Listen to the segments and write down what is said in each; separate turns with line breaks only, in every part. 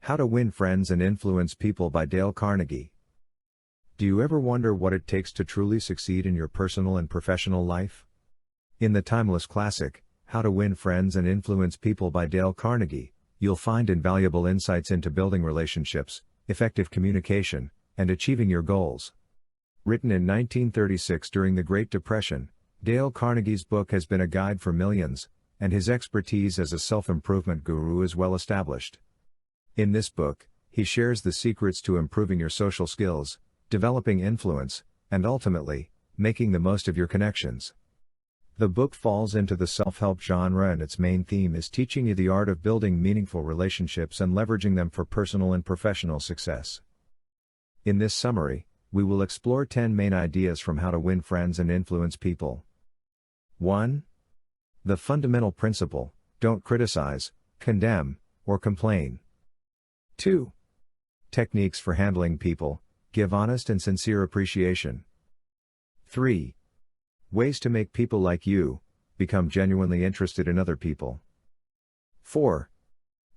How to Win Friends and Influence People by Dale Carnegie. Do you ever wonder what it takes to truly succeed in your personal and professional life? In the timeless classic, How to Win Friends and Influence People by Dale Carnegie, you'll find invaluable insights into building relationships, effective communication, and achieving your goals. Written in 1936 during the Great Depression, Dale Carnegie's book has been a guide for millions, and his expertise as a self-improvement guru is well established. In this book, he shares the secrets to improving your social skills, developing influence, and ultimately, making the most of your connections. The book falls into the self-help genre, and its main theme is teaching you the art of building meaningful relationships and leveraging them for personal and professional success. In this summary, we will explore 10 main ideas from how to win friends and influence people. 1. The fundamental principle: don't criticize, condemn, or complain. 2. Techniques for handling people: give honest and sincere appreciation. 3. Ways to make people like you become genuinely interested in other people. 4.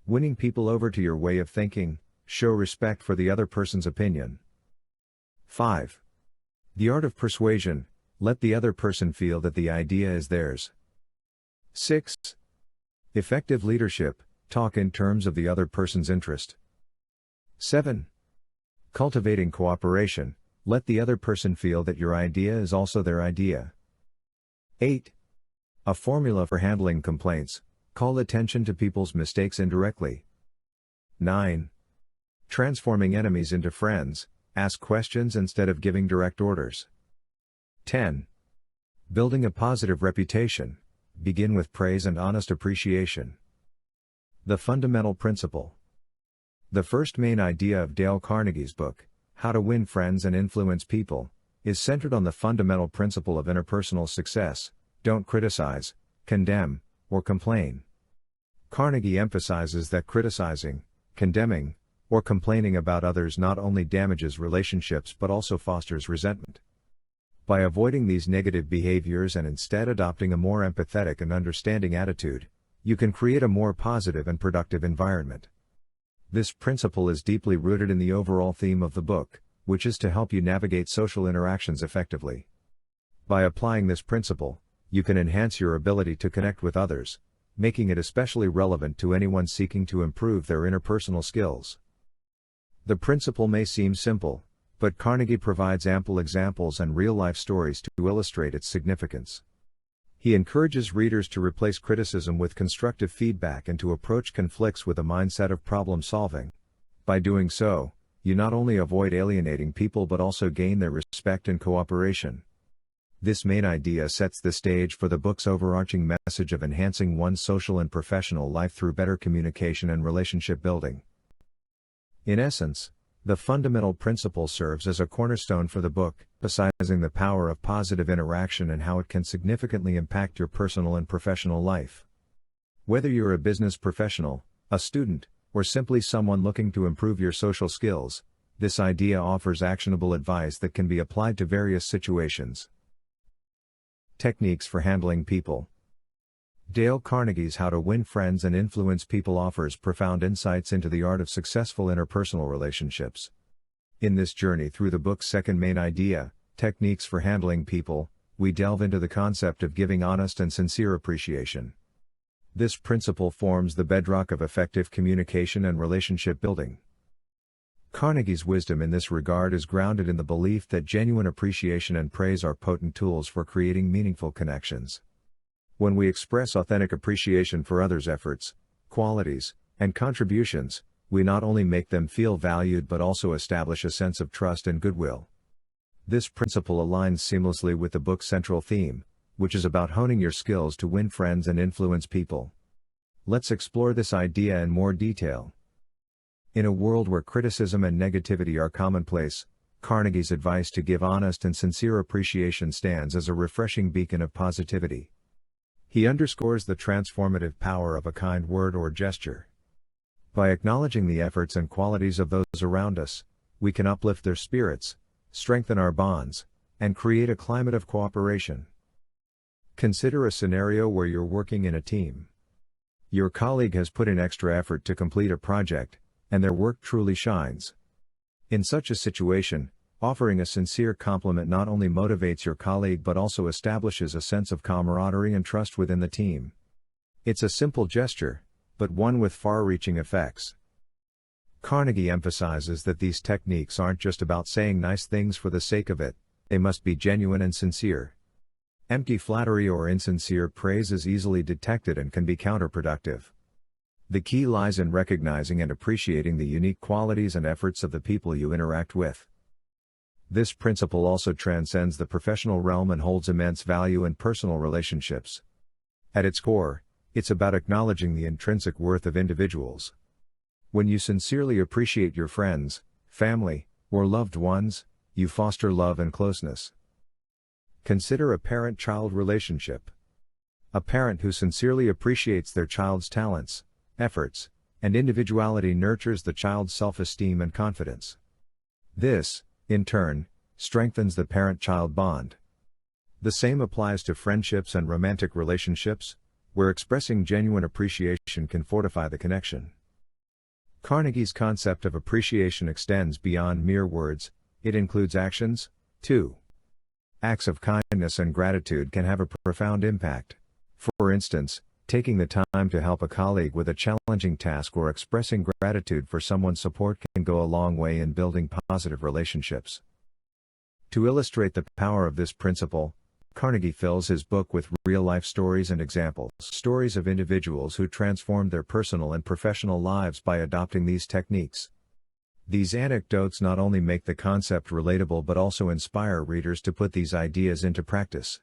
Winning people over to your way of thinking: show respect for the other person's opinion. 5. The art of persuasion: let the other person feel that the idea is theirs. 6. Effective leadership: talk in terms of the other person's interest. 7. Cultivating cooperation: let the other person feel that your idea is also their idea. 8. A formula for handling complaints: call attention to people's mistakes indirectly. 9. Transforming enemies into friends: ask questions instead of giving direct orders. 10. Building a positive reputation: begin with praise and honest appreciation. The fundamental principle. The first main idea of Dale Carnegie's book, How to Win Friends and Influence People, is centered on the fundamental principle of interpersonal success: don't criticize, condemn, or complain. Carnegie emphasizes that criticizing, condemning, or complaining about others not only damages relationships but also fosters resentment. By avoiding these negative behaviors and instead adopting a more empathetic and understanding attitude, you can create a more positive and productive environment. This principle is deeply rooted in the overall theme of the book, which is to help you navigate social interactions effectively. By applying this principle, you can enhance your ability to connect with others, making it especially relevant to anyone seeking to improve their interpersonal skills. The principle may seem simple, but Carnegie provides ample examples and real-life stories to illustrate its significance. He encourages readers to replace criticism with constructive feedback and to approach conflicts with a mindset of problem-solving. By doing so, you not only avoid alienating people but also gain their respect and cooperation. This main idea sets the stage for the book's overarching message of enhancing one's social and professional life through better communication and relationship building. In essence, the fundamental principle serves as a cornerstone for the book, emphasizing the power of positive interaction and how it can significantly impact your personal and professional life. Whether you're a business professional, a student, or simply someone looking to improve your social skills, this idea offers actionable advice that can be applied to various situations. Techniques for handling people. Dale Carnegie's How to Win Friends and Influence People offers profound insights into the art of successful interpersonal relationships. In this journey through the book's second main idea, Techniques for Handling People, we delve into the concept of giving honest and sincere appreciation. This principle forms the bedrock of effective communication and relationship building. Carnegie's wisdom in this regard is grounded in the belief that genuine appreciation and praise are potent tools for creating meaningful connections. When we express authentic appreciation for others' efforts, qualities, and contributions, we not only make them feel valued but also establish a sense of trust and goodwill. This principle aligns seamlessly with the book's central theme, which is about honing your skills to win friends and influence people. Let's explore this idea in more detail. In a world where criticism and negativity are commonplace, Carnegie's advice to give honest and sincere appreciation stands as a refreshing beacon of positivity. He underscores the transformative power of a kind word or gesture. By acknowledging the efforts and qualities of those around us, we can uplift their spirits, strengthen our bonds, and create a climate of cooperation. Consider a scenario where you're working in a team. Your colleague has put in extra effort to complete a project, and their work truly shines. In such a situation, offering a sincere compliment not only motivates your colleague but also establishes a sense of camaraderie and trust within the team. It's a simple gesture, but one with far-reaching effects. Carnegie emphasizes that these techniques aren't just about saying nice things for the sake of it, they must be genuine and sincere. Empty flattery or insincere praise is easily detected and can be counterproductive. The key lies in recognizing and appreciating the unique qualities and efforts of the people you interact with. This principle also transcends the professional realm and holds immense value in personal relationships. At its core, it's about acknowledging the intrinsic worth of individuals. When you sincerely appreciate your friends, family, or loved ones, you foster love and closeness. Consider a parent-child relationship. A parent who sincerely appreciates their child's talents, efforts, and individuality nurtures the child's self-esteem and confidence. This, in turn, strengthens the parent-child bond. The same applies to friendships and romantic relationships, where expressing genuine appreciation can fortify the connection. Carnegie's concept of appreciation extends beyond mere words, it includes actions, too. Acts of kindness and gratitude can have a profound impact. For instance, taking the time to help a colleague with a challenging task or expressing gratitude for someone's support can go a long way in building positive relationships. To illustrate the power of this principle, Carnegie fills his book with real-life stories and examples. Stories of individuals who transformed their personal and professional lives by adopting these techniques. These anecdotes not only make the concept relatable but also inspire readers to put these ideas into practice.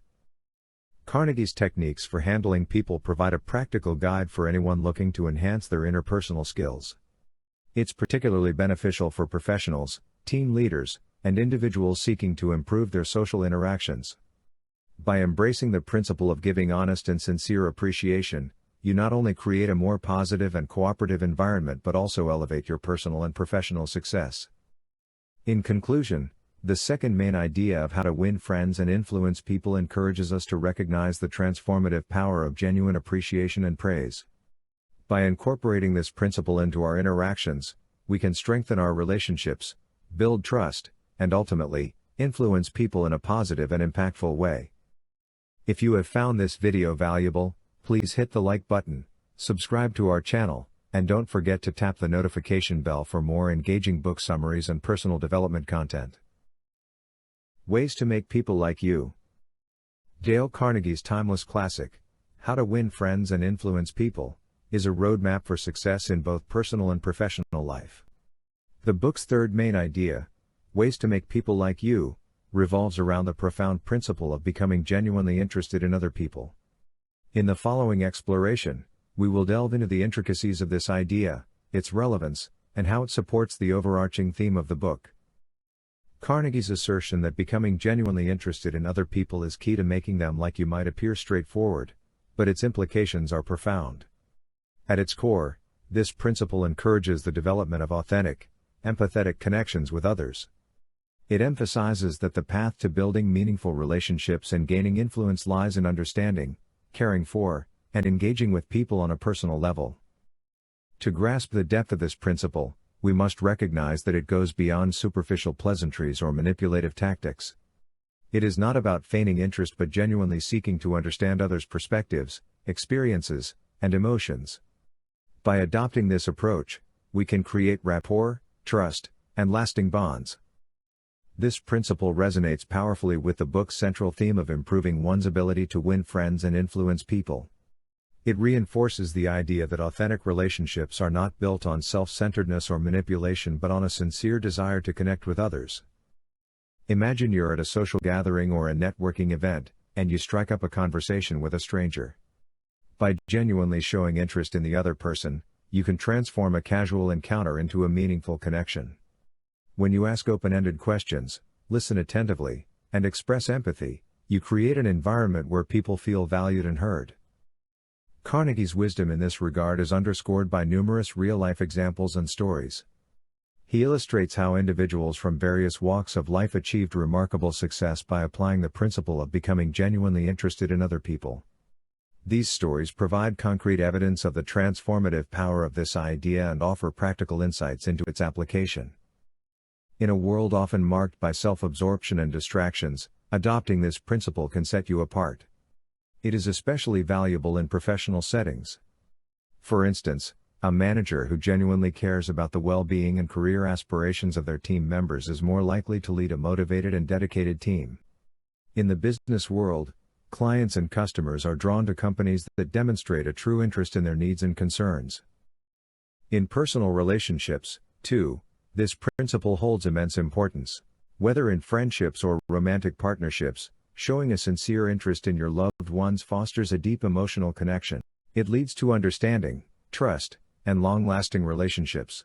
Carnegie's techniques for handling people provide a practical guide for anyone looking to enhance their interpersonal skills. It's particularly beneficial for professionals, team leaders, and individuals seeking to improve their social interactions. By embracing the principle of giving honest and sincere appreciation, you not only create a more positive and cooperative environment but also elevate your personal and professional success. In conclusion, the second main idea of how to win friends and influence people encourages us to recognize the transformative power of genuine appreciation and praise. By incorporating this principle into our interactions, we can strengthen our relationships, build trust, and ultimately, influence people in a positive and impactful way. If you have found this video valuable, please hit the like button, subscribe to our channel, and don't forget to tap the notification bell for more engaging book summaries and personal development content. Ways to make people like you. Dale Carnegie's timeless classic, How to Win Friends and Influence People, is a roadmap for success in both personal and professional life. The book's third main idea, Ways to Make People Like You, revolves around the profound principle of becoming genuinely interested in other people. In the following exploration, we will delve into the intricacies of this idea, its relevance, and how it supports the overarching theme of the book. Carnegie's assertion that becoming genuinely interested in other people is key to making them like you might appear straightforward, but its implications are profound. At its core, this principle encourages the development of authentic, empathetic connections with others. It emphasizes that the path to building meaningful relationships and gaining influence lies in understanding, caring for, and engaging with people on a personal level. To grasp the depth of this principle, we must recognize that it goes beyond superficial pleasantries or manipulative tactics. It is not about feigning interest but genuinely seeking to understand others' perspectives, experiences, and emotions. By adopting this approach, we can create rapport, trust, and lasting bonds. This principle resonates powerfully with the book's central theme of improving one's ability to win friends and influence people. It reinforces the idea that authentic relationships are not built on self-centeredness or manipulation but on a sincere desire to connect with others. Imagine you're at a social gathering or a networking event, and you strike up a conversation with a stranger. By genuinely showing interest in the other person, you can transform a casual encounter into a meaningful connection. When you ask open-ended questions, listen attentively, and express empathy, you create an environment where people feel valued and heard. Carnegie's wisdom in this regard is underscored by numerous real-life examples and stories. He illustrates how individuals from various walks of life achieved remarkable success by applying the principle of becoming genuinely interested in other people. These stories provide concrete evidence of the transformative power of this idea and offer practical insights into its application. In a world often marked by self-absorption and distractions, adopting this principle can set you apart. It is especially valuable in professional settings. For instance, a manager who genuinely cares about the well-being and career aspirations of their team members is more likely to lead a motivated and dedicated team. In the business world, clients and customers are drawn to companies that demonstrate a true interest in their needs and concerns. In personal relationships, too, this principle holds immense importance. Whether in friendships or romantic partnerships, showing a sincere interest in your loved ones fosters a deep emotional connection. It leads to understanding, trust, and long-lasting relationships.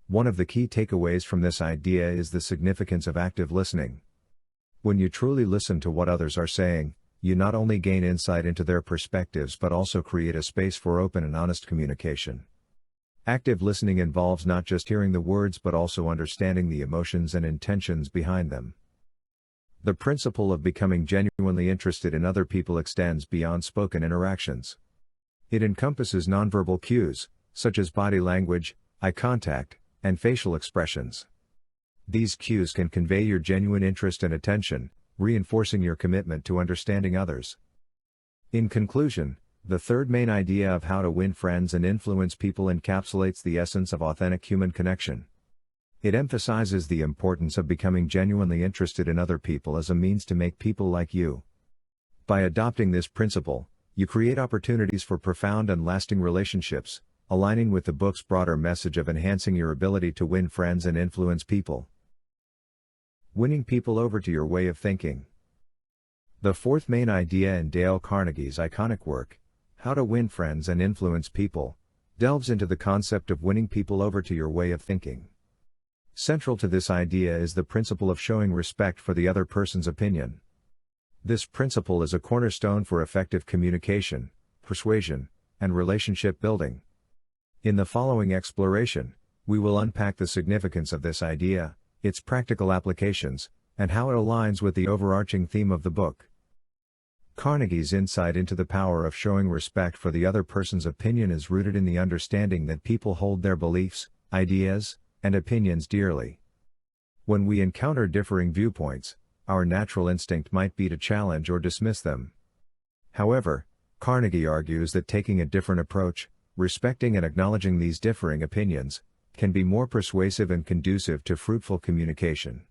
One of the key takeaways from this idea is the significance of active listening. When you truly listen to what others are saying, you not only gain insight into their perspectives but also create a space for open and honest communication. Active listening involves not just hearing the words but also understanding the emotions and intentions behind them. The principle of becoming genuinely interested in other people extends beyond spoken interactions. It encompasses nonverbal cues, such as body language, eye contact, and facial expressions. These cues can convey your genuine interest and attention, reinforcing your commitment to understanding others. In conclusion, the third main idea of how to win friends and influence people encapsulates the essence of authentic human connection. It emphasizes the importance of becoming genuinely interested in other people as a means to make people like you. By adopting this principle, you create opportunities for profound and lasting relationships, aligning with the book's broader message of enhancing your ability to win friends and influence people. Winning people over to your way of thinking. The fourth main idea in Dale Carnegie's iconic work, How to Win Friends and Influence People, delves into the concept of winning people over to your way of thinking. Central to this idea is the principle of showing respect for the other person's opinion. This principle is a cornerstone for effective communication, persuasion, and relationship building. In the following exploration, we will unpack the significance of this idea, its practical applications, and how it aligns with the overarching theme of the book. Carnegie's insight into the power of showing respect for the other person's opinion is rooted in the understanding that people hold their beliefs, ideas, and opinions dearly. When we encounter differing viewpoints, our natural instinct might be to challenge or dismiss them. However, Carnegie argues that taking a different approach, respecting and acknowledging these differing opinions, can be more persuasive and conducive to fruitful communication.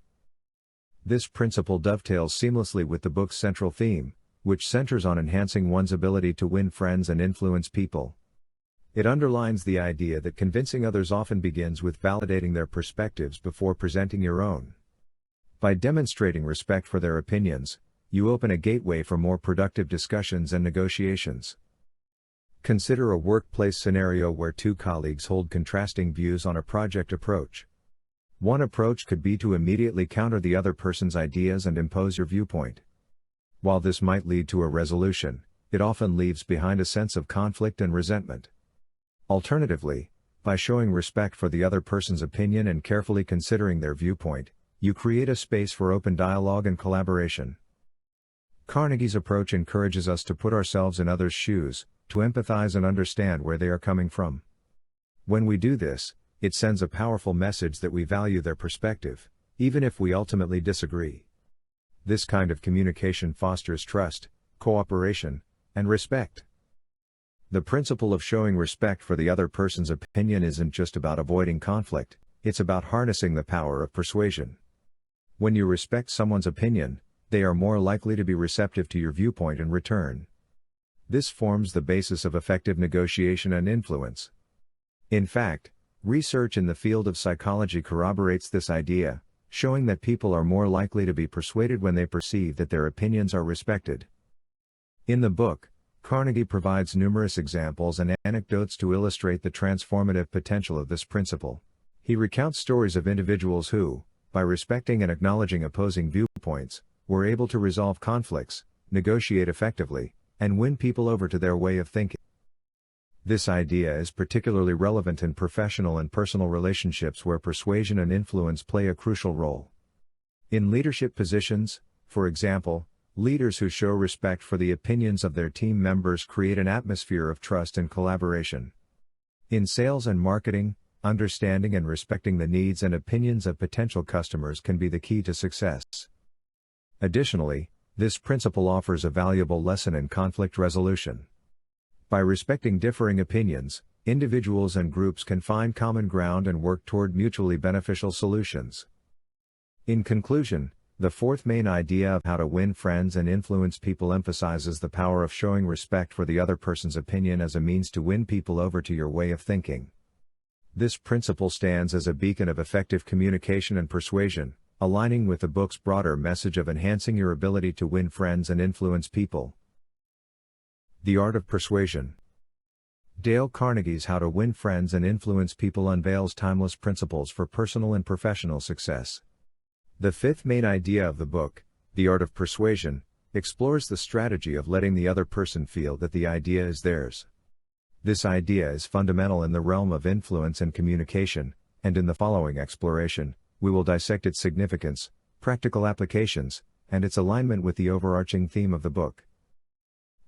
This principle dovetails seamlessly with the book's central theme, which centers on enhancing one's ability to win friends and influence people. It underlines the idea that convincing others often begins with validating their perspectives before presenting your own. By demonstrating respect for their opinions, you open a gateway for more productive discussions and negotiations. Consider a workplace scenario where two colleagues hold contrasting views on a project approach. One approach could be to immediately counter the other person's ideas and impose your viewpoint. While this might lead to a resolution, it often leaves behind a sense of conflict and resentment. Alternatively, by showing respect for the other person's opinion and carefully considering their viewpoint, you create a space for open dialogue and collaboration. Carnegie's approach encourages us to put ourselves in others' shoes, to empathize and understand where they are coming from. When we do this, it sends a powerful message that we value their perspective, even if we ultimately disagree. This kind of communication fosters trust, cooperation, and respect. The principle of showing respect for the other person's opinion isn't just about avoiding conflict, it's about harnessing the power of persuasion. When you respect someone's opinion, they are more likely to be receptive to your viewpoint in return. This forms the basis of effective negotiation and influence. In fact, research in the field of psychology corroborates this idea, showing that people are more likely to be persuaded when they perceive that their opinions are respected. In the book, Carnegie provides numerous examples and anecdotes to illustrate the transformative potential of this principle. He recounts stories of individuals who, by respecting and acknowledging opposing viewpoints, were able to resolve conflicts, negotiate effectively, and win people over to their way of thinking. This idea is particularly relevant in professional and personal relationships where persuasion and influence play a crucial role. In leadership positions, for example, Leaders who show respect for the opinions of their team members create an atmosphere of trust and collaboration. In sales and marketing, understanding and respecting the needs and opinions of potential customers can be the key to success. Additionally, this principle offers a valuable lesson in conflict resolution. By respecting differing opinions, individuals and groups can find common ground and work toward mutually beneficial solutions. In conclusion, the fourth main idea of how to win friends and influence people emphasizes the power of showing respect for the other person's opinion as a means to win people over to your way of thinking. This principle stands as a beacon of effective communication and persuasion, aligning with the book's broader message of enhancing your ability to win friends and influence people. The Art of Persuasion. Dale Carnegie's How to Win Friends and Influence People unveils timeless principles for personal and professional success. The fifth main idea of the book, The Art of Persuasion, explores the strategy of letting the other person feel that the idea is theirs. This idea is fundamental in the realm of influence and communication, and in the following exploration, we will dissect its significance, practical applications, and its alignment with the overarching theme of the book.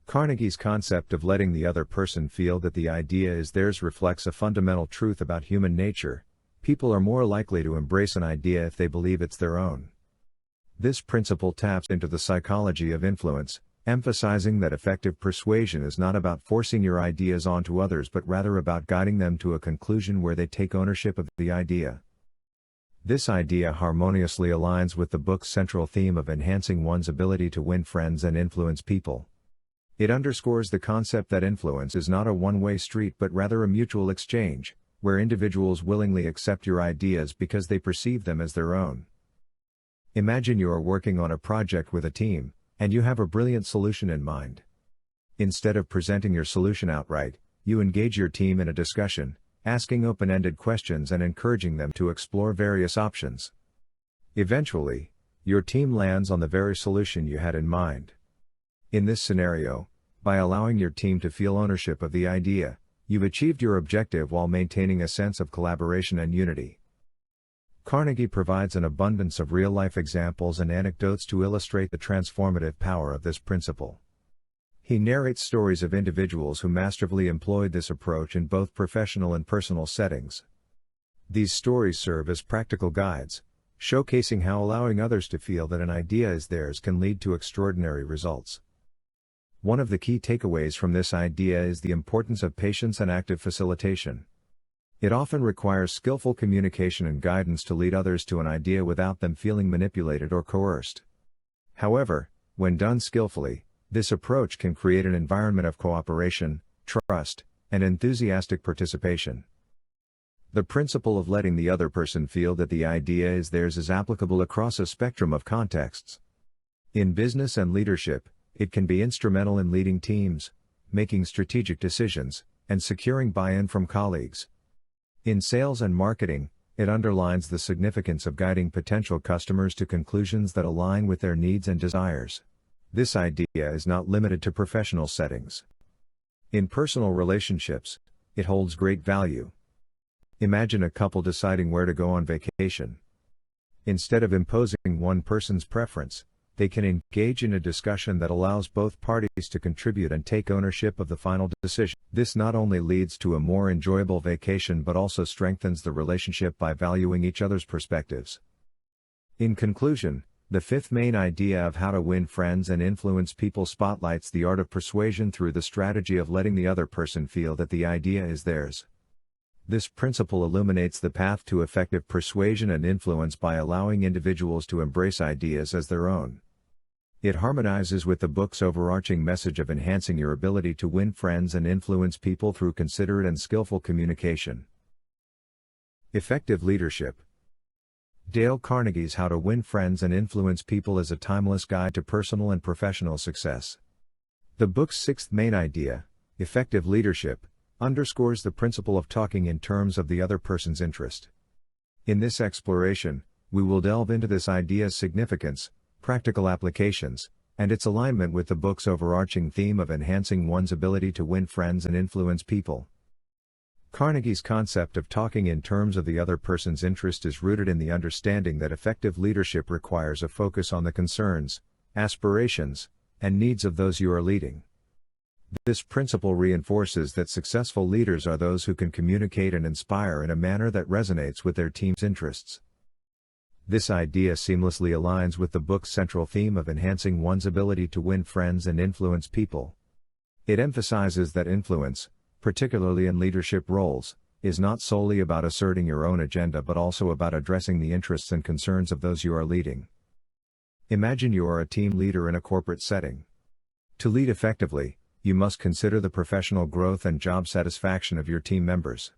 Carnegie's concept of letting the other person feel that the idea is theirs reflects a fundamental truth about human nature: people are more likely to embrace an idea if they believe it's their own. This principle taps into the psychology of influence, emphasizing that effective persuasion is not about forcing your ideas onto others but rather about guiding them to a conclusion where they take ownership of the idea. This idea harmoniously aligns with the book's central theme of enhancing one's ability to win friends and influence people. It underscores the concept that influence is not a one-way street but rather a mutual exchange, where individuals willingly accept your ideas because they perceive them as their own. Imagine you are working on a project with a team, and you have a brilliant solution in mind. Instead of presenting your solution outright, you engage your team in a discussion, asking open-ended questions and encouraging them to explore various options. Eventually, your team lands on the very solution you had in mind. In this scenario, by allowing your team to feel ownership of the idea, you've achieved your objective while maintaining a sense of collaboration and unity. Carnegie provides an abundance of real-life examples and anecdotes to illustrate the transformative power of this principle. He narrates stories of individuals who masterfully employed this approach in both professional and personal settings. These stories serve as practical guides, showcasing how allowing others to feel that an idea is theirs can lead to extraordinary results. One of the key takeaways from this idea is the importance of patience and active facilitation. It often requires skillful communication and guidance to lead others to an idea without them feeling manipulated or coerced. However, when done skillfully, this approach can create an environment of cooperation, trust, and enthusiastic participation. The principle of letting the other person feel that the idea is theirs is applicable across a spectrum of contexts. In business and leadership, it can be instrumental in leading teams, making strategic decisions, and securing buy-in from colleagues. In sales and marketing, it underlines the significance of guiding potential customers to conclusions that align with their needs and desires. This idea is not limited to professional settings. In personal relationships, it holds great value. Imagine a couple deciding where to go on vacation. Instead of imposing one person's preference, they can engage in a discussion that allows both parties to contribute and take ownership of the final decision. This not only leads to a more enjoyable vacation but also strengthens the relationship by valuing each other's perspectives. In conclusion, the fifth main idea of how to win friends and influence people spotlights the art of persuasion through the strategy of letting the other person feel that the idea is theirs. This principle illuminates the path to effective persuasion and influence by allowing individuals to embrace ideas as their own. It harmonizes with the book's overarching message of enhancing your ability to win friends and influence people through considerate and skillful communication. Effective leadership. Dale Carnegie's How to Win Friends and Influence People is a timeless guide to personal and professional success. The book's sixth main idea, effective leadership, underscores the principle of talking in terms of the other person's interest. In this exploration, we will delve into this idea's significance, practical applications, and its alignment with the book's overarching theme of enhancing one's ability to win friends and influence people. Carnegie's concept of talking in terms of the other person's interest is rooted in the understanding that effective leadership requires a focus on the concerns, aspirations, and needs of those you are leading. This principle reinforces that successful leaders are those who can communicate and inspire in a manner that resonates with their team's interests. This idea seamlessly aligns with the book's central theme of enhancing one's ability to win friends and influence people. It emphasizes that influence, particularly in leadership roles, is not solely about asserting your own agenda but also about addressing the interests and concerns of those you are leading. Imagine you are a team leader in a corporate setting. To lead effectively, you must consider the professional growth and job satisfaction of your team members.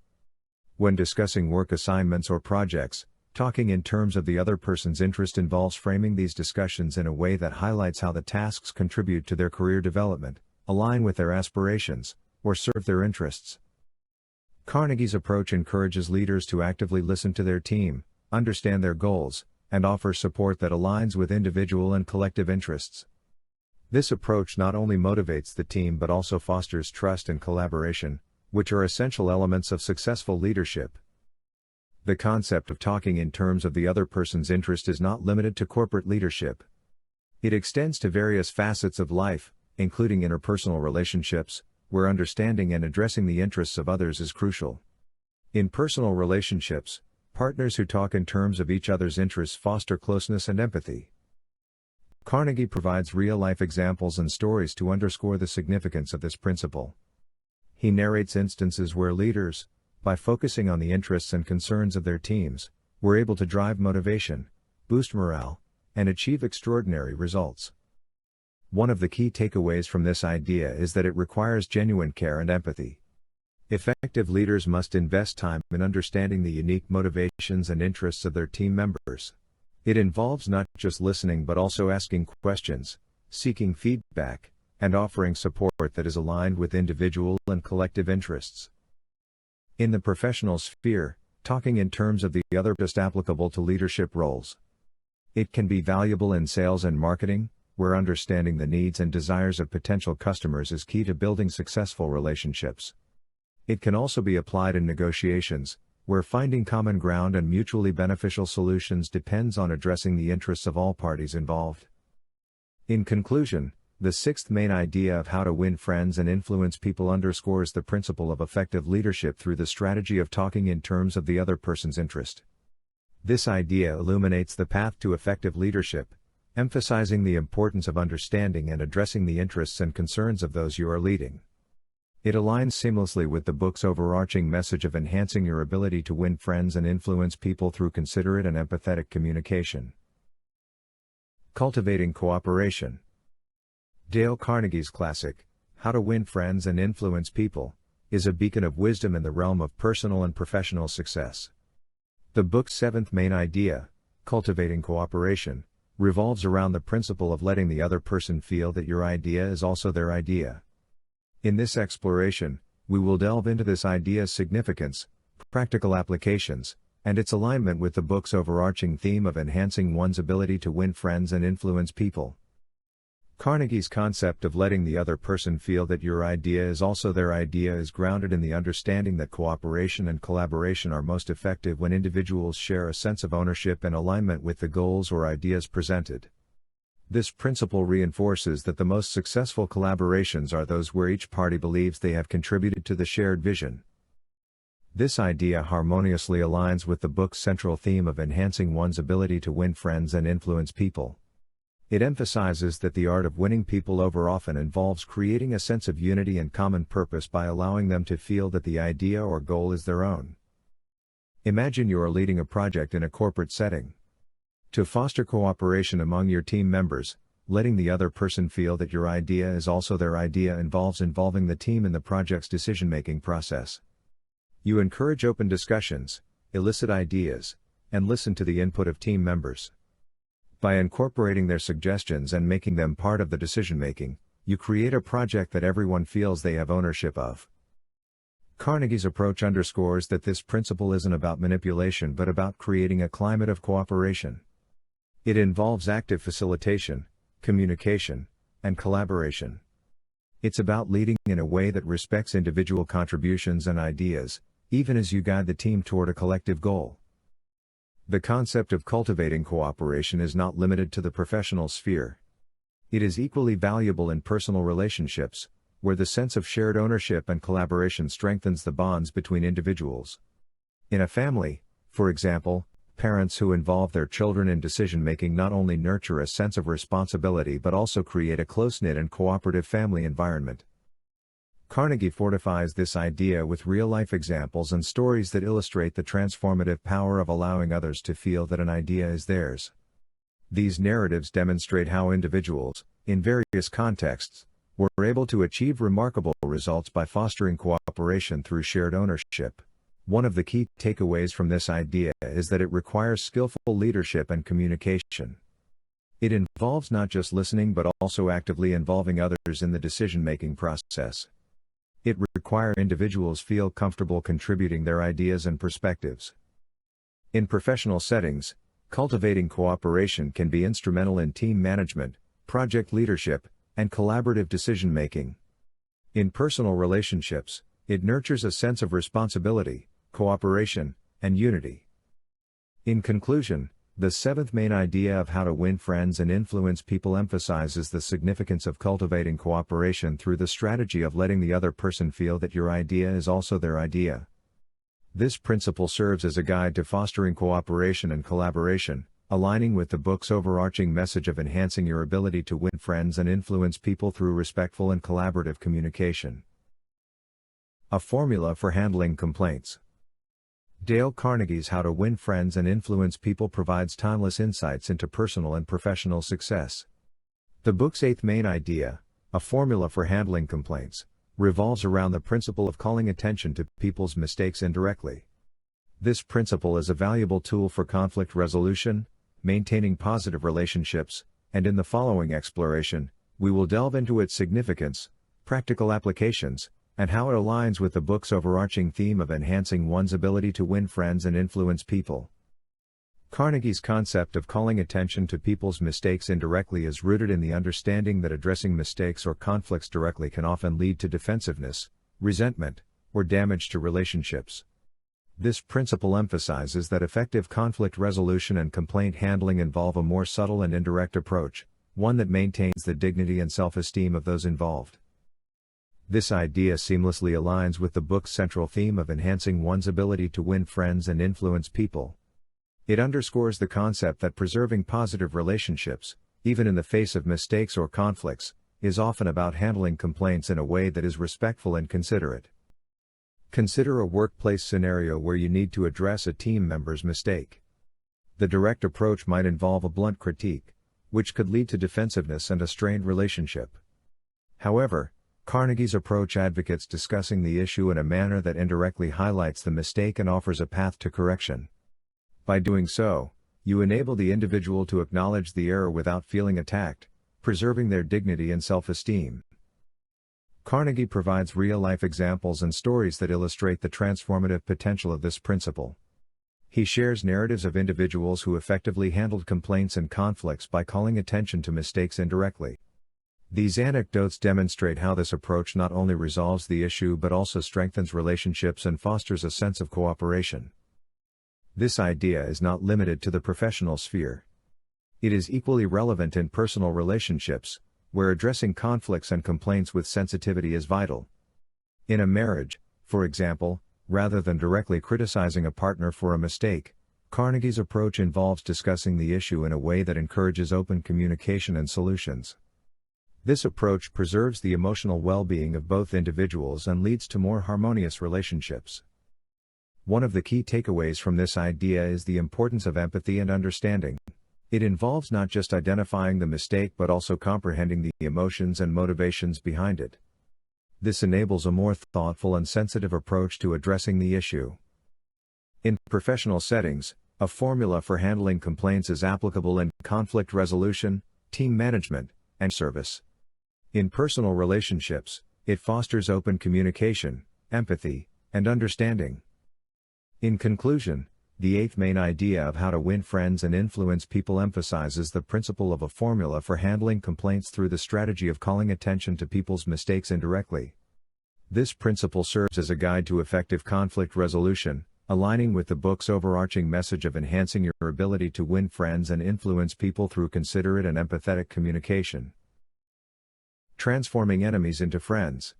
When discussing work assignments or projects, talking in terms of the other person's interest involves framing these discussions in a way that highlights how the tasks contribute to their career development, align with their aspirations, or serve their interests. Carnegie's approach encourages leaders to actively listen to their team, understand their goals, and offer support that aligns with individual and collective interests. This approach not only motivates the team but also fosters trust and collaboration, which are essential elements of successful leadership. The concept of talking in terms of the other person's interest is not limited to corporate leadership. It extends to various facets of life, including interpersonal relationships, where understanding and addressing the interests of others is crucial. In personal relationships, partners who talk in terms of each other's interests foster closeness and empathy. Carnegie provides real-life examples and stories to underscore the significance of this principle. He narrates instances where leaders, by focusing on the interests and concerns of their teams, were able to drive motivation, boost morale, and achieve extraordinary results. One of the key takeaways from this idea is that it requires genuine care and empathy. Effective leaders must invest time in understanding the unique motivations and interests of their team members. It involves not just listening but also asking questions, seeking feedback, and offering support that is aligned with individual and collective interests. In the professional sphere, talking in terms of the other is applicable to leadership roles. It can be valuable in sales and marketing, where understanding the needs and desires of potential customers is key to building successful relationships. It can also be applied in negotiations, where finding common ground and mutually beneficial solutions depends on addressing the interests of all parties involved. In conclusion, the sixth main idea of how to win friends and influence people underscores the principle of effective leadership through the strategy of talking in terms of the other person's interest. This idea illuminates the path to effective leadership, emphasizing the importance of understanding and addressing the interests and concerns of those you are leading. It aligns seamlessly with the book's overarching message of enhancing your ability to win friends and influence people through considerate and empathetic communication. Cultivating cooperation. Dale Carnegie's classic, How to Win Friends and Influence People, is a beacon of wisdom in the realm of personal and professional success. The book's seventh main idea, Cultivating Cooperation, revolves around the principle of letting the other person feel that your idea is also their idea. In this exploration, we will delve into this idea's significance, practical applications, and its alignment with the book's overarching theme of enhancing one's ability to win friends and influence people. Carnegie's concept of letting the other person feel that your idea is also their idea is grounded in the understanding that cooperation and collaboration are most effective when individuals share a sense of ownership and alignment with the goals or ideas presented. This principle reinforces that the most successful collaborations are those where each party believes they have contributed to the shared vision. This idea harmoniously aligns with the book's central theme of enhancing one's ability to win friends and influence people. It emphasizes that the art of winning people over often involves creating a sense of unity and common purpose by allowing them to feel that the idea or goal is their own. Imagine you are leading a project in a corporate setting. To foster cooperation among your team members, letting the other person feel that your idea is also their idea involves involving the team in the project's decision-making process. You encourage open discussions, elicit ideas, and listen to the input of team members. By incorporating their suggestions and making them part of the decision-making, you create a project that everyone feels they have ownership of. Carnegie's approach underscores that this principle isn't about manipulation but about creating a climate of cooperation. It involves active facilitation, communication, and collaboration. It's about leading in a way that respects individual contributions and ideas, even as you guide the team toward a collective goal. The concept of cultivating cooperation is not limited to the professional sphere. It is equally valuable in personal relationships, where the sense of shared ownership and collaboration strengthens the bonds between individuals. In a family, for example, parents who involve their children in decision-making not only nurture a sense of responsibility but also create a close-knit and cooperative family environment. Carnegie fortifies this idea with real-life examples and stories that illustrate the transformative power of allowing others to feel that an idea is theirs. These narratives demonstrate how individuals, in various contexts, were able to achieve remarkable results by fostering cooperation through shared ownership. One of the key takeaways from this idea is that it requires skillful leadership and communication. It involves not just listening but also actively involving others in the decision-making process. It requires individuals feel comfortable contributing their ideas and perspectives. In professional settings, cultivating cooperation can be instrumental in team management, project leadership, and collaborative decision-making. In personal relationships, it nurtures a sense of responsibility, cooperation, and unity. In conclusion, the seventh main idea of how to win friends and influence people emphasizes the significance of cultivating cooperation through the strategy of letting the other person feel that your idea is also their idea. This principle serves as a guide to fostering cooperation and collaboration, aligning with the book's overarching message of enhancing your ability to win friends and influence people through respectful and collaborative communication. A formula for handling complaints. Dale Carnegie's How to Win Friends and Influence People provides timeless insights into personal and professional success. The book's eighth main idea, a formula for handling complaints, revolves around the principle of calling attention to people's mistakes indirectly. This principle is a valuable tool for conflict resolution, maintaining positive relationships, and in the following exploration, we will delve into its significance, practical applications, and how it aligns with the book's overarching theme of enhancing one's ability to win friends and influence people. Carnegie's concept of calling attention to people's mistakes indirectly is rooted in the understanding that addressing mistakes or conflicts directly can often lead to defensiveness, resentment, or damage to relationships. This principle emphasizes that effective conflict resolution and complaint handling involve a more subtle and indirect approach, one that maintains the dignity and self-esteem of those involved. This idea seamlessly aligns with the book's central theme of enhancing one's ability to win friends and influence people. It underscores the concept that preserving positive relationships, even in the face of mistakes or conflicts, is often about handling complaints in a way that is respectful and considerate. Consider a workplace scenario where you need to address a team member's mistake. The direct approach might involve a blunt critique, which could lead to defensiveness and a strained relationship. However, Carnegie's approach advocates discussing the issue in a manner that indirectly highlights the mistake and offers a path to correction. By doing so, you enable the individual to acknowledge the error without feeling attacked, preserving their dignity and self-esteem. Carnegie provides real-life examples and stories that illustrate the transformative potential of this principle. He shares narratives of individuals who effectively handled complaints and conflicts by calling attention to mistakes indirectly. These anecdotes demonstrate how this approach not only resolves the issue but also strengthens relationships and fosters a sense of cooperation. This idea is not limited to the professional sphere. It is equally relevant in personal relationships, where addressing conflicts and complaints with sensitivity is vital. In a marriage, for example, rather than directly criticizing a partner for a mistake, Carnegie's approach involves discussing the issue in a way that encourages open communication and solutions. This approach preserves the emotional well-being of both individuals and leads to more harmonious relationships. One of the key takeaways from this idea is the importance of empathy and understanding. It involves not just identifying the mistake but also comprehending the emotions and motivations behind it. This enables a more thoughtful and sensitive approach to addressing the issue. In professional settings, a formula for handling complaints is applicable in conflict resolution, team management, and service. In personal relationships, it fosters open communication, empathy, and understanding. In conclusion, the eighth main idea of how to win friends and influence people emphasizes the principle of a formula for handling complaints through the strategy of calling attention to people's mistakes indirectly. This principle serves as a guide to effective conflict resolution, aligning with the book's overarching message of enhancing your ability to win friends and influence people through considerate and empathetic communication. Transforming Enemies into Friends.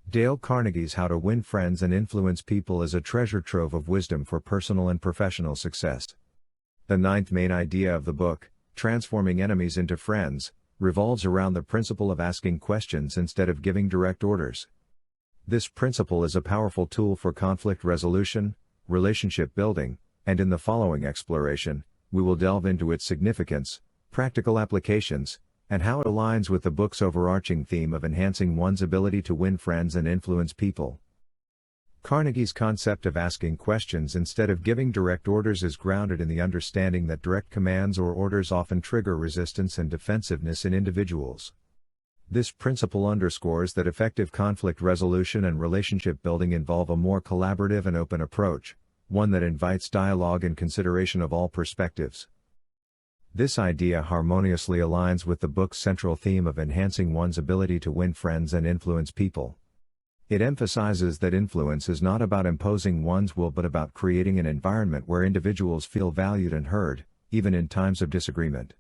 Dale Carnegie's How to Win Friends and Influence People is a treasure trove of wisdom for personal and professional success. The ninth main idea of the book, Transforming Enemies into Friends, revolves around the principle of asking questions instead of giving direct orders. This principle is a powerful tool for conflict resolution, relationship building, and in the following exploration, we will delve into its significance, practical applications, and how it aligns with the book's overarching theme of enhancing one's ability to win friends and influence people. Carnegie's concept of asking questions instead of giving direct orders is grounded in the understanding that direct commands or orders often trigger resistance and defensiveness in individuals. This principle underscores that effective conflict resolution and relationship building involve a more collaborative and open approach, one that invites dialogue and consideration of all perspectives. This idea harmoniously aligns with the book's central theme of enhancing one's ability to win friends and influence people. It emphasizes that influence is not about imposing one's will but about creating an environment where individuals feel valued and heard, even in times of disagreement.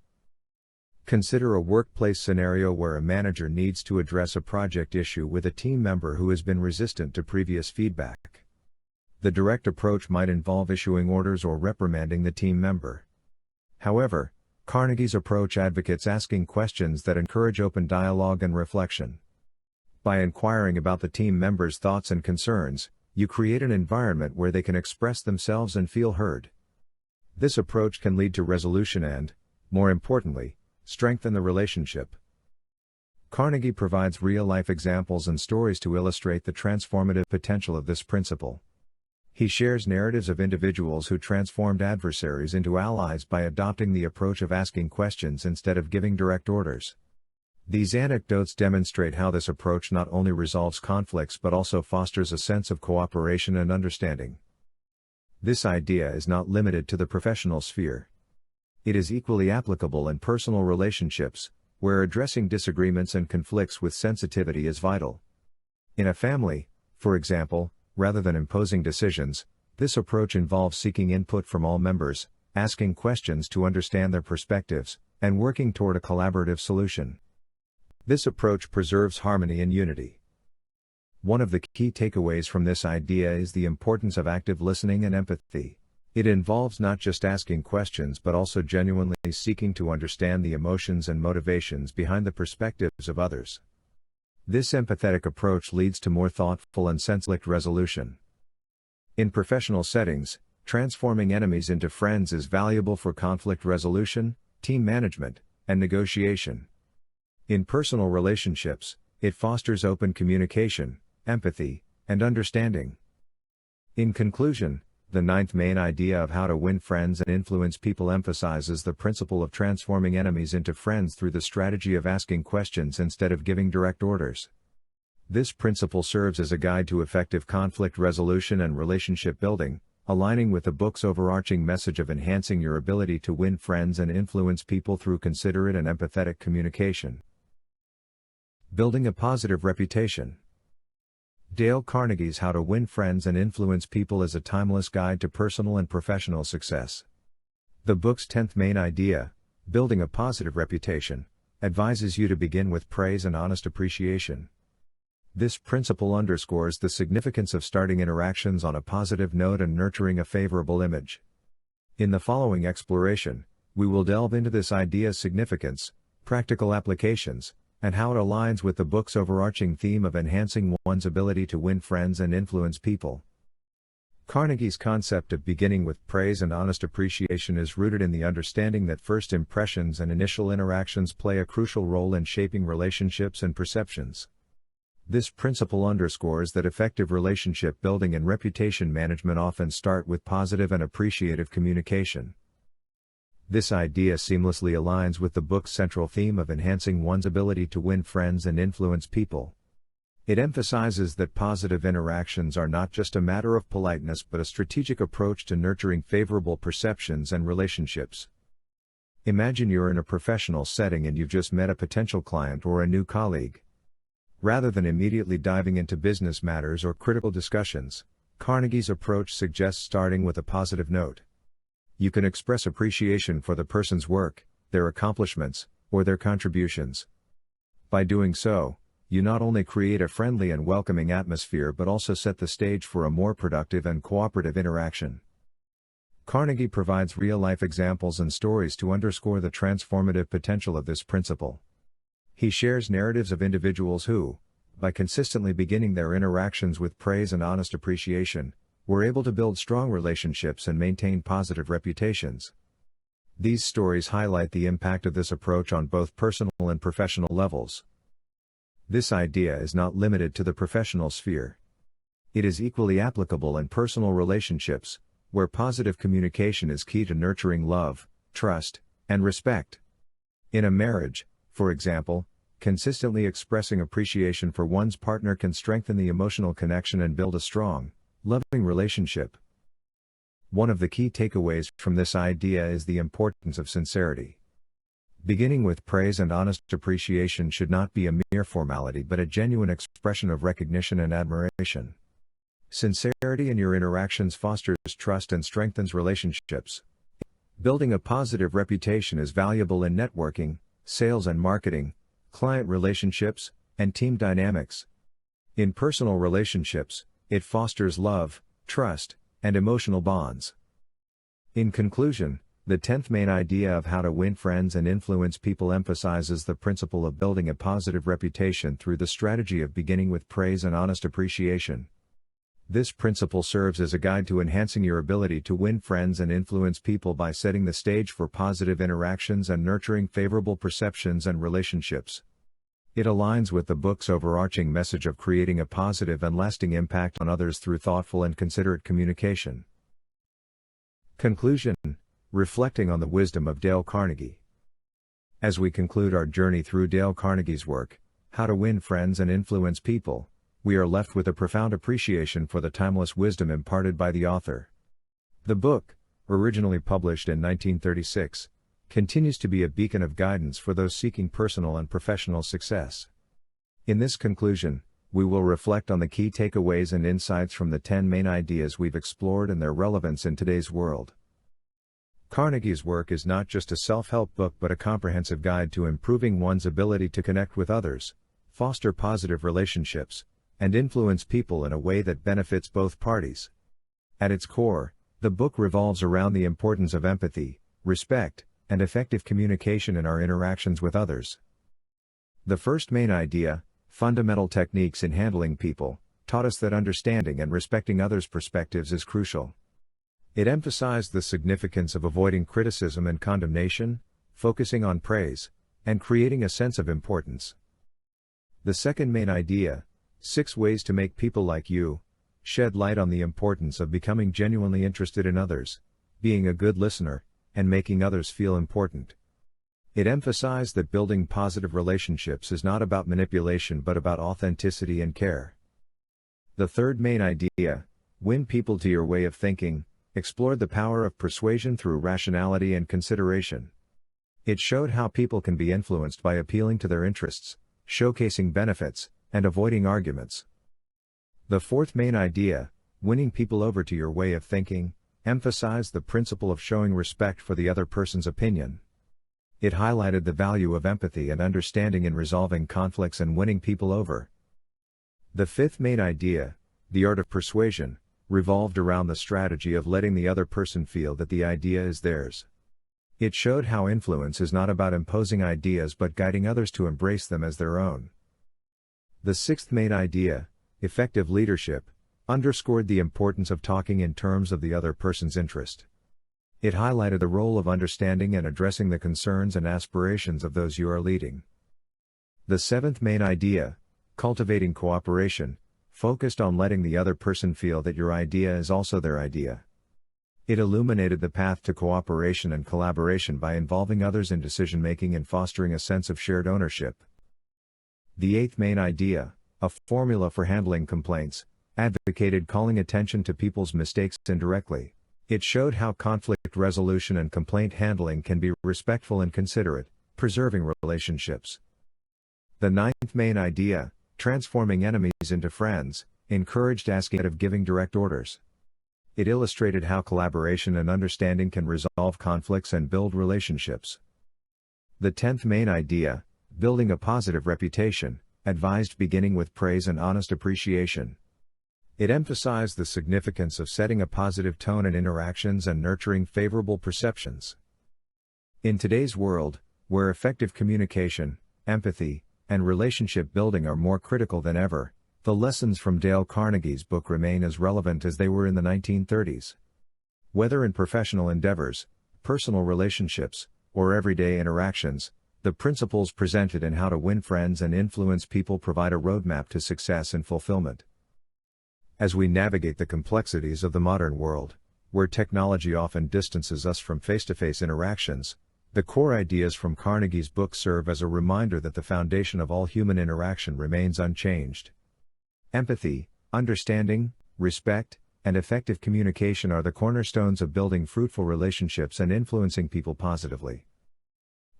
Consider a workplace scenario where a manager needs to address a project issue with a team member who has been resistant to previous feedback. The direct approach might involve issuing orders or reprimanding the team member. However, Carnegie's approach advocates asking questions that encourage open dialogue and reflection. By inquiring about the team members' thoughts and concerns, you create an environment where they can express themselves and feel heard. This approach can lead to resolution and, more importantly, strengthen the relationship. Carnegie provides real-life examples and stories to illustrate the transformative potential of this principle. He shares narratives of individuals who transformed adversaries into allies by adopting the approach of asking questions instead of giving direct orders. These anecdotes demonstrate how this approach not only resolves conflicts but also fosters a sense of cooperation and understanding. This idea is not limited to the professional sphere. It is equally applicable in personal relationships, where addressing disagreements and conflicts with sensitivity is vital. In a family, for example, rather than imposing decisions, this approach involves seeking input from all members, asking questions to understand their perspectives, and working toward a collaborative solution. This approach preserves harmony and unity. One of the key takeaways from this idea is the importance of active listening and empathy. It involves not just asking questions but also genuinely seeking to understand the emotions and motivations behind the perspectives of others. This empathetic approach leads to more thoughtful and conflict resolution. In professional settings, transforming enemies into friends is valuable for conflict resolution, team management, and negotiation. In personal relationships, it fosters open communication, empathy, and understanding. In conclusion, the ninth main idea of how to win friends and influence people emphasizes the principle of transforming enemies into friends through the strategy of asking questions instead of giving direct orders. This principle serves as a guide to effective conflict resolution and relationship building, aligning with the book's overarching message of enhancing your ability to win friends and influence people through considerate and empathetic communication. Building a positive reputation. Dale Carnegie's How to Win Friends and Influence People is a timeless guide to personal and professional success. The book's 10th main idea, Building a Positive Reputation, advises you to begin with praise and honest appreciation. This principle underscores the significance of starting interactions on a positive note and nurturing a favorable image. In the following exploration, we will delve into this idea's significance, practical applications, and how it aligns with the book's overarching theme of enhancing one's ability to win friends and influence people. Carnegie's concept of beginning with praise and honest appreciation is rooted in the understanding that first impressions and initial interactions play a crucial role in shaping relationships and perceptions. This principle underscores that effective relationship building and reputation management often start with positive and appreciative communication. This idea seamlessly aligns with the book's central theme of enhancing one's ability to win friends and influence people. It emphasizes that positive interactions are not just a matter of politeness but a strategic approach to nurturing favorable perceptions and relationships. Imagine you're in a professional setting and you've just met a potential client or a new colleague. Rather than immediately diving into business matters or critical discussions, Carnegie's approach suggests starting with a positive note. You can express appreciation for the person's work, their accomplishments, or their contributions. By doing so, you not only create a friendly and welcoming atmosphere but also set the stage for a more productive and cooperative interaction. Carnegie provides real-life examples and stories to underscore the transformative potential of this principle. He shares narratives of individuals who, by consistently beginning their interactions with praise and honest appreciation, were able to build strong relationships and maintain positive reputations. These stories highlight the impact of this approach on both personal and professional levels. This idea is not limited to the professional sphere. It is equally applicable in personal relationships, where positive communication is key to nurturing love, trust, and respect. In a marriage, for example, consistently expressing appreciation for one's partner can strengthen the emotional connection and build a strong, loving relationship. One of the key takeaways from this idea is the importance of sincerity. Beginning with praise and honest appreciation should not be a mere formality but a genuine expression of recognition and admiration. Sincerity in your interactions fosters trust and strengthens relationships. Building a positive reputation is valuable in networking, sales and marketing, client relationships, and team dynamics. In personal relationships, it fosters love, trust, and emotional bonds. In conclusion, the 10th main idea of how to win friends and influence people emphasizes the principle of building a positive reputation through the strategy of beginning with praise and honest appreciation. This principle serves as a guide to enhancing your ability to win friends and influence people by setting the stage for positive interactions and nurturing favorable perceptions and relationships. It aligns with the book's overarching message of creating a positive and lasting impact on others through thoughtful and considerate communication. Conclusion: reflecting on the wisdom of Dale Carnegie. As we conclude our journey through Dale Carnegie's work, How to Win Friends and Influence People, we are left with a profound appreciation for the timeless wisdom imparted by the author. The book, originally published in 1936, continues to be a beacon of guidance for those seeking personal and professional success. In this conclusion, we will reflect on the key takeaways and insights from the 10 main ideas we've explored and their relevance in today's world. Carnegie's work is not just a self-help book but a comprehensive guide to improving one's ability to connect with others, foster positive relationships, and influence people in a way that benefits both parties. At its core, the book revolves around the importance of empathy, respect, and effective communication in our interactions with others. The first main idea, fundamental techniques in handling people, taught us that understanding and respecting others' perspectives is crucial. It emphasized the significance of avoiding criticism and condemnation, focusing on praise, and creating a sense of importance. The second main idea, 6 ways to make people like you, shed light on the importance of becoming genuinely interested in others, being a good listener, and making others feel important. It emphasized that building positive relationships is not about manipulation but about authenticity and care. The third main idea, win people to your way of thinking, explored the power of persuasion through rationality and consideration. It showed how people can be influenced by appealing to their interests, showcasing benefits, and avoiding arguments. The fourth main idea, winning people over to your way of thinking, emphasized the principle of showing respect for the other person's opinion. It highlighted the value of empathy and understanding in resolving conflicts and winning people over. The fifth main idea, the art of persuasion, revolved around the strategy of letting the other person feel that the idea is theirs. It showed how influence is not about imposing ideas but guiding others to embrace them as their own. The sixth main idea, effective leadership, underscored the importance of talking in terms of the other person's interest. It highlighted the role of understanding and addressing the concerns and aspirations of those you are leading. The seventh main idea, cultivating cooperation, focused on letting the other person feel that your idea is also their idea. It illuminated the path to cooperation and collaboration by involving others in decision-making and fostering a sense of shared ownership. The eighth main idea, a formula for handling complaints, advocated calling attention to people's mistakes indirectly. It showed how conflict resolution and complaint handling can be respectful and considerate, preserving relationships. The ninth main idea, transforming enemies into friends, encouraged asking instead of giving direct orders. It illustrated how collaboration and understanding can resolve conflicts and build relationships. The 10th main idea, Building a positive reputation, advised beginning with praise and honest appreciation. It emphasized the significance of setting a positive tone in interactions and nurturing favorable perceptions. In today's world, where effective communication, empathy, and relationship building are more critical than ever, the lessons from Dale Carnegie's book remain as relevant as they were in the 1930s. Whether in professional endeavors, personal relationships, or everyday interactions, the principles presented in How to Win Friends and Influence People provide a roadmap to success and fulfillment. As we navigate the complexities of the modern world, where technology often distances us from face-to-face interactions, the core ideas from Carnegie's book serve as a reminder that the foundation of all human interaction remains unchanged. Empathy, understanding, respect, and effective communication are the cornerstones of building fruitful relationships and influencing people positively.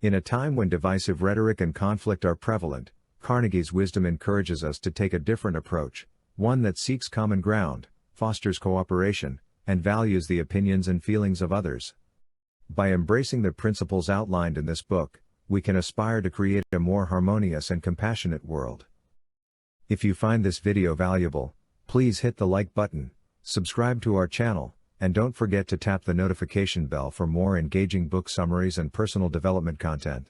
In a time when divisive rhetoric and conflict are prevalent, Carnegie's wisdom encourages us to take a different approach, one that seeks common ground, fosters cooperation, and values the opinions and feelings of others. By embracing the principles outlined in this book, we can aspire to create a more harmonious and compassionate world. If you find this video valuable, please hit the like button, subscribe to our channel, and don't forget to tap the notification bell for more engaging book summaries and personal development content.